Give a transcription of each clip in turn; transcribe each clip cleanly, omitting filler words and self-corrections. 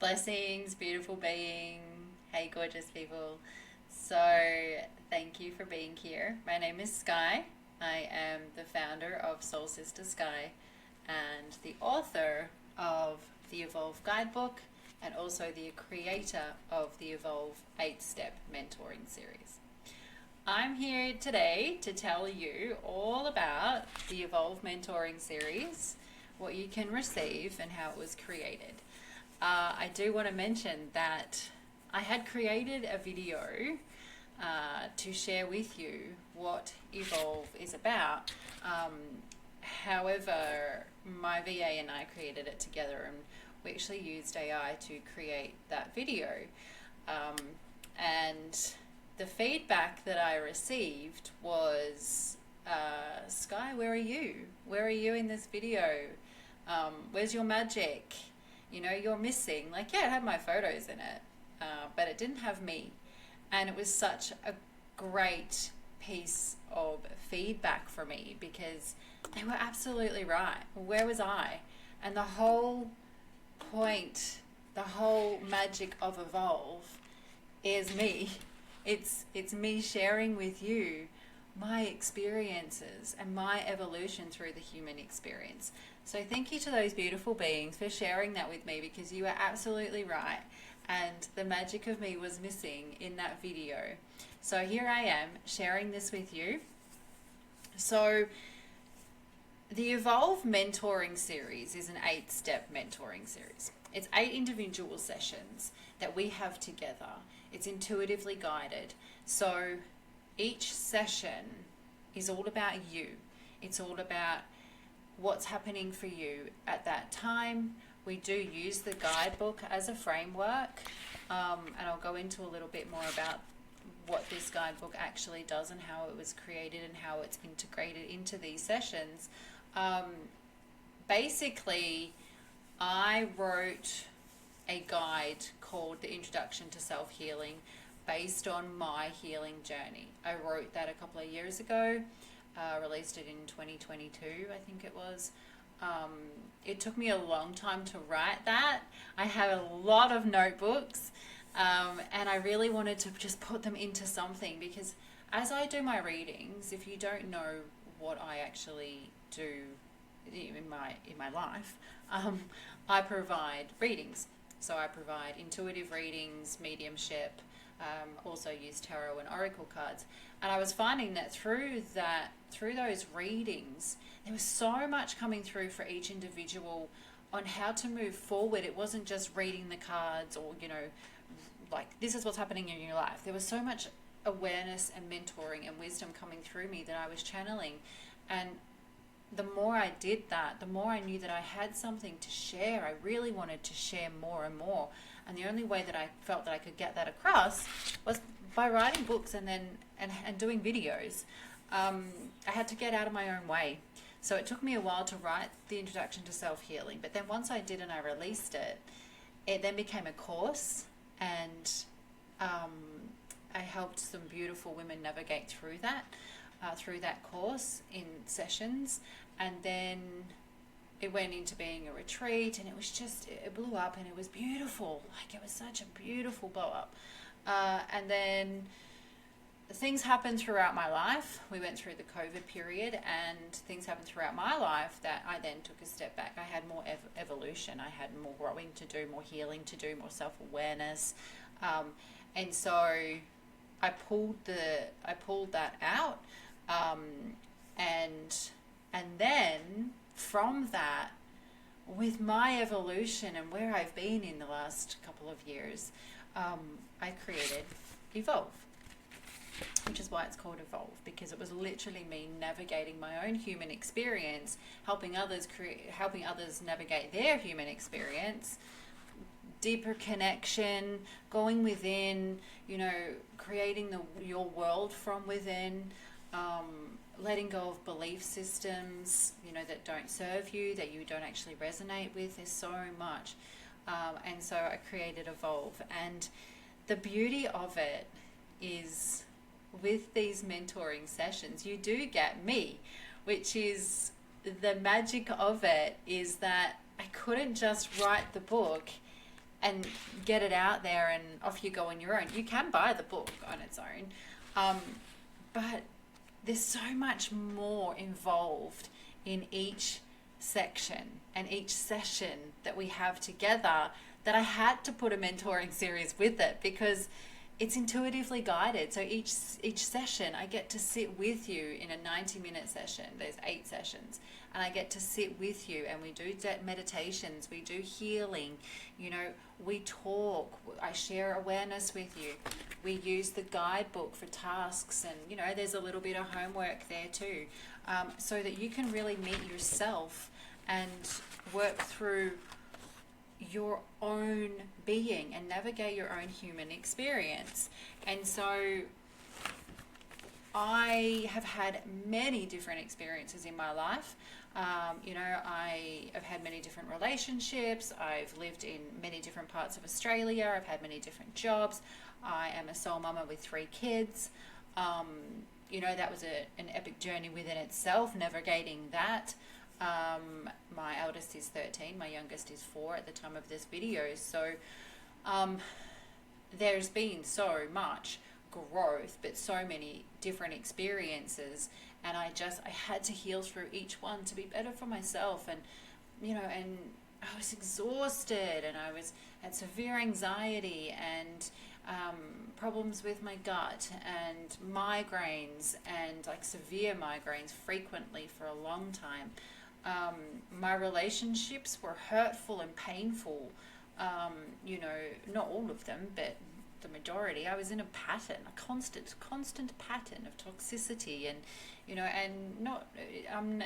Blessings, beautiful being. Hey, gorgeous people. So, thank you for being here. My name is Sky. I am the founder of Soul Sister Sky and the author of the Evolve Guidebook and also the creator of the Evolve 8-Step Mentoring Series. I'm here today to tell you all about the Evolve Mentoring Series, what you can receive, and how it was created. I do want to mention that I had created a video to share with you what Evolve is about. However, my VA and I created it together, and we actually used AI to create that video. And the feedback that I received was, Sky, where are you? Where are you in this video? Where's your magic? You know, you're missing. Like, yeah, it had my photos in it, but it didn't have me. And it was such a great piece of feedback for me because they were absolutely right. Where was I? And the whole point, the whole magic of Evolve is me. It's me sharing with you my experiences and my evolution through the human experience. So thank you to those beautiful beings for sharing that with me, because you are absolutely right, and the magic of me was missing in that video. So here I am sharing this with you. So the Evolve Mentoring Series is an 8-step mentoring series. It's 8 individual sessions that we have together. It's intuitively guided. So each session is all about you. It's all about what's happening for you at that time. We do use the guidebook as a framework, and I'll go into a little bit more about what this guidebook actually does and how it was created and how it's integrated into these sessions. Basically, I wrote a guide called The Introduction to Self-Healing based on my healing journey. I wrote that a couple of years ago, released it in 2022, I think it was. It took me a long time to write that. I had a lot of notebooks, and I really wanted to just put them into something, because as I do my readings, if you don't know what I actually do in my life, I provide readings. So I provide intuitive readings, mediumship, also use tarot and oracle cards. And I was finding that through those readings, there was so much coming through for each individual on how to move forward. It wasn't just reading the cards or, like, this is what's happening in your life. There was so much awareness and mentoring and wisdom coming through me that I was channeling. And the more I did that, the more I knew that I had something to share. I really wanted to share more and more. And the only way that I felt that I could get that across was by writing books and doing videos. I had to get out of my own way. So it took me a while to write the Introduction to Self-Healing. But then once I did and I released it, it then became a course. And I helped some beautiful women navigate through that course in sessions. And then it went into being a retreat, and it blew up, and it was beautiful. Like, it was such a beautiful blow up. And then things happened throughout my life. We went through the COVID period, and things happened throughout my life that I then took a step back. I had more evolution. I had more growing to do, more healing to do, more self-awareness. And so I pulled that out. And then from that, with my evolution and where I've been in the last couple of years, I created Evolve, which is why it's called Evolve, because it was literally me navigating my own human experience, helping others navigate their human experience, deeper connection, going within, creating your world from within, letting go of belief systems, that don't serve you, that you don't actually resonate with. There's so much. And so I created Evolve. And the beauty of it is, with these mentoring sessions, you do get me, which is the magic of it, is that I couldn't just write the book and get it out there, and off you go on your own. You can buy the book on its own, but there's so much more involved in each section and each session that we have together, that I had to put a mentoring series with it, because it's intuitively guided. So each session I get to sit with you in a 90-minute session. There's 8 sessions, and I get to sit with you, and we do meditations, we do healing, we talk, I share awareness with you, we use the guidebook for tasks, and there's a little bit of homework there too, so that you can really meet yourself and work through your own being and navigate your own human experience. And so I have had many different experiences in my life. I have had many different relationships. I've lived in many different parts of Australia. I've had many different jobs. I am a sole mama with 3 kids. That was an epic journey within itself, navigating that. My eldest is 13, my youngest is 4 at the time of this video. So there's been so much growth, but so many different experiences, and I had to heal through each one to be better for myself. And and I was exhausted, and I had severe anxiety, and problems with my gut, and migraines, and like severe migraines frequently for a long time. My relationships were hurtful and painful, not all of them, but the majority. I was in a pattern, a constant pattern of toxicity, and and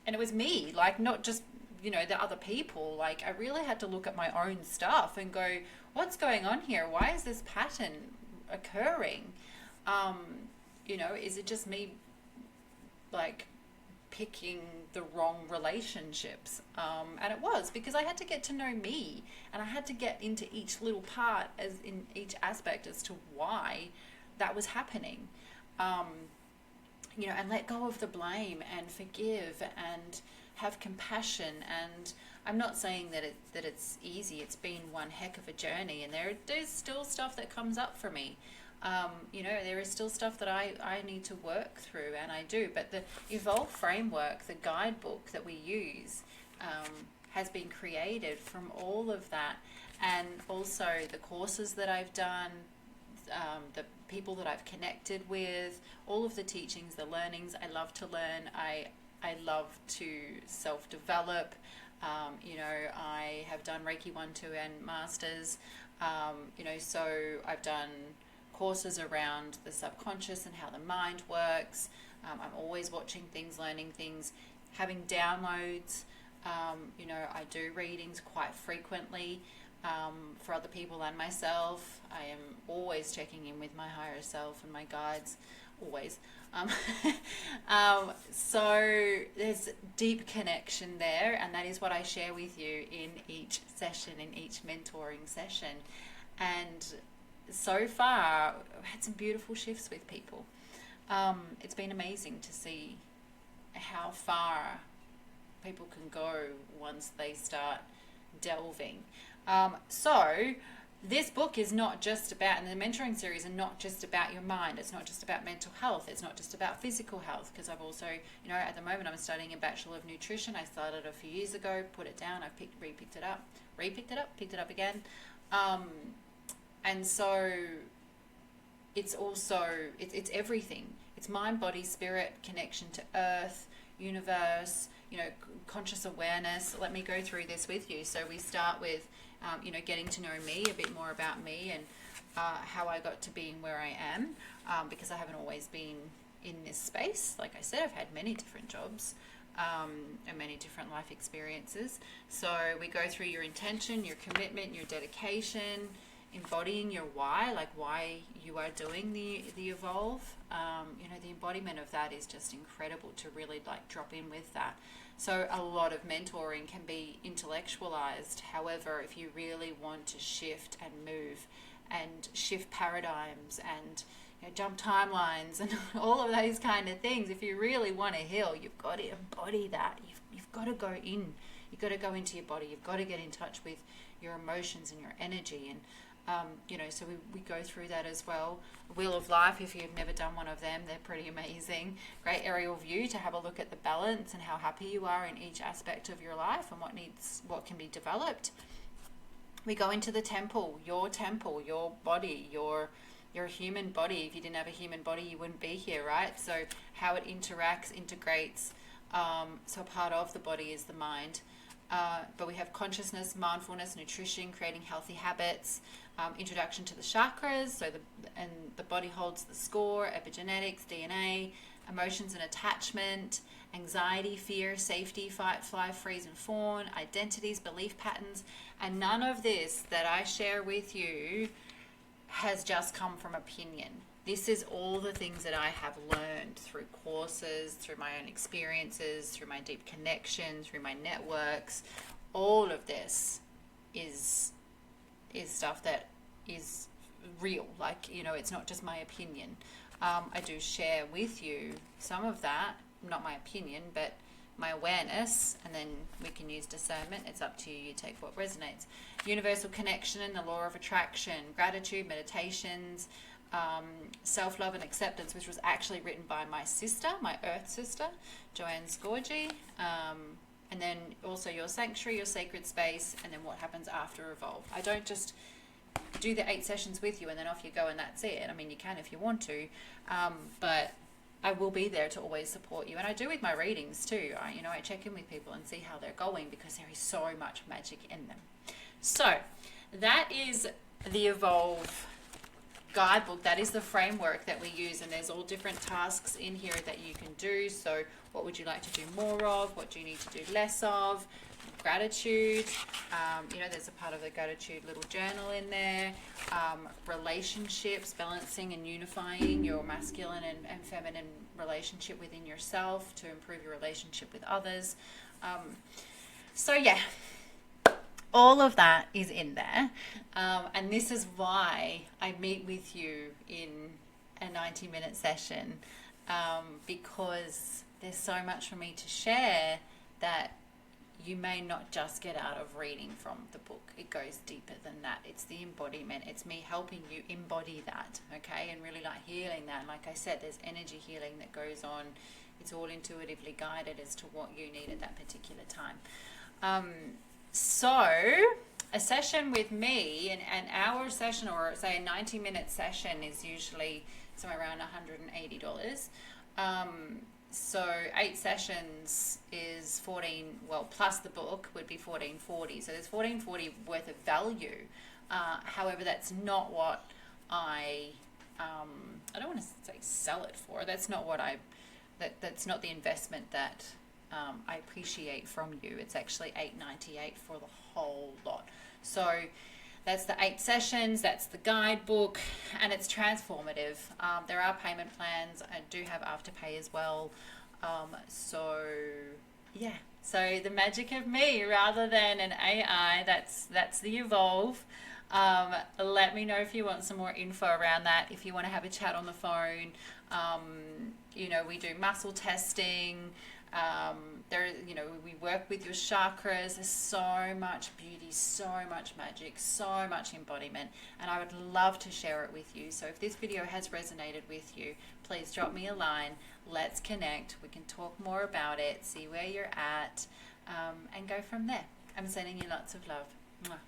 it was me, like, not just the other people. Like, I really had to look at my own stuff and go, what's going on here? Why is this pattern occurring? Is it just me, like, picking the wrong relationships? And it was, because I had to get to know me, and I had to get into each little part, as in each aspect, as to why that was happening. And let go of the blame, and forgive, and have compassion. And I'm not saying that it's easy. It's been one heck of a journey, and there's still stuff that comes up for me. There is still stuff that I need to work through, and I do. But the Evolve framework, the guidebook that we use, has been created from all of that. And also the courses that I've done, the people that I've connected with, all of the teachings, the learnings. I love to learn. I love to self-develop. I have done Reiki 1, 2, and Masters. So I've done courses around the subconscious and how the mind works. I'm always watching things, learning things, having downloads. I do readings quite frequently for other people and myself. I am always checking in with my higher self and my guides, always. So there's deep connection there, and that is what I share with you in each session, in each mentoring session. And so far, I've had some beautiful shifts with people. It's been amazing to see how far people can go once they start delving. So this book is not just about, and the mentoring series are not just about your mind. It's not just about mental health. It's not just about physical health, because I've also, at the moment I'm studying a Bachelor of Nutrition. I started a few years ago, put it down, I've picked it up again. And so it's also, it's everything. It's mind, body, spirit, connection to earth, universe, conscious awareness. Let me go through this with you. So we start with, getting to know me, a bit more about me, and how I got to being where I am, because I haven't always been in this space. Like I said, I've had many different jobs, and many different life experiences. So we go through your intention, your commitment, your dedication, embodying your why, like why you are doing the Evolve. The embodiment of that is just incredible to really like drop in with that. So a lot of mentoring can be intellectualized. However, if you really want to shift and move and shift paradigms and jump timelines and all of those kind of things, if you really want to heal, you've got to embody that. You've got to go in. You've got to go into your body. You've got to get in touch with your emotions and your energy. And so we go through that as well. Wheel of Life, if you've never done one of them, they're pretty amazing. Great aerial view to have a look at the balance and how happy you are in each aspect of your life and what can be developed. We go into the temple, your body, your human body. If you didn't have a human body, you wouldn't be here, right? So how it interacts, integrates. So part of the body is the mind. But we have consciousness, mindfulness, nutrition, creating healthy habits, introduction to the chakras. So the body holds the score, epigenetics, DNA, emotions and attachment, anxiety, fear, safety, fight, fly, freeze and fawn, identities, belief patterns. And none of this that I share with you has just come from opinion. This is all the things that I have learned through courses, through my own experiences, through my deep connection, through my networks. All of this is stuff that is real. Like, it's not just my opinion. I do share with you some of that, not my opinion, but my awareness, and then we can use discernment. It's up to you. You take what resonates. Universal connection and the law of attraction, gratitude, meditations, self-love and acceptance, which was actually written by my sister, my earth sister, Joanne Scorgi. And then also your sanctuary, your sacred space, and then what happens after Evolve. I don't just do the 8 sessions with you and then off you go and that's it. I mean, you can if you want to, but I will be there to always support you. And I do with my readings too. I check in with people and see how they're going because there is so much magic in them. So that is the Evolve guidebook. That is the framework that we use, and there's all different tasks in here that you can do. So what would you like to do more of? What do you need to do less of? Gratitude, there's a part of the gratitude little journal in there. Relationships, balancing and unifying your masculine and feminine relationship within yourself to improve your relationship with others. All of that is in there. And this is why I meet with you in a 90-minute session, because there's so much for me to share that you may not just get out of reading from the book. It goes deeper than that. It's the embodiment. It's me helping you embody that, okay? And really healing that. And like I said, there's energy healing that goes on. It's all intuitively guided as to what you need at that particular time. So a session with me, an hour session, or say a 90-minute session, is usually somewhere around $180. So 8 sessions is 14, plus the book would be $14.40. So there's $14.40 worth of value. However, that's not what I don't want to say sell it for. That's not what that's not the investment that I appreciate from you. It's actually $8.98 for the whole lot. So that's the 8 sessions, that's the guidebook, and it's transformative. There are payment plans. I do have Afterpay as well. So the magic of me rather than an AI, that's the Evolve. Let me know if you want some more info around that, if you want to have a chat on the phone. We do muscle testing. We work with your chakras. There's so much beauty, so much magic, so much embodiment, and I would love to share it with you. So if this video has resonated with you, please drop me a line. Let's connect. We can talk more about it, see where you're at, and go from there. I'm sending you lots of love. Mwah.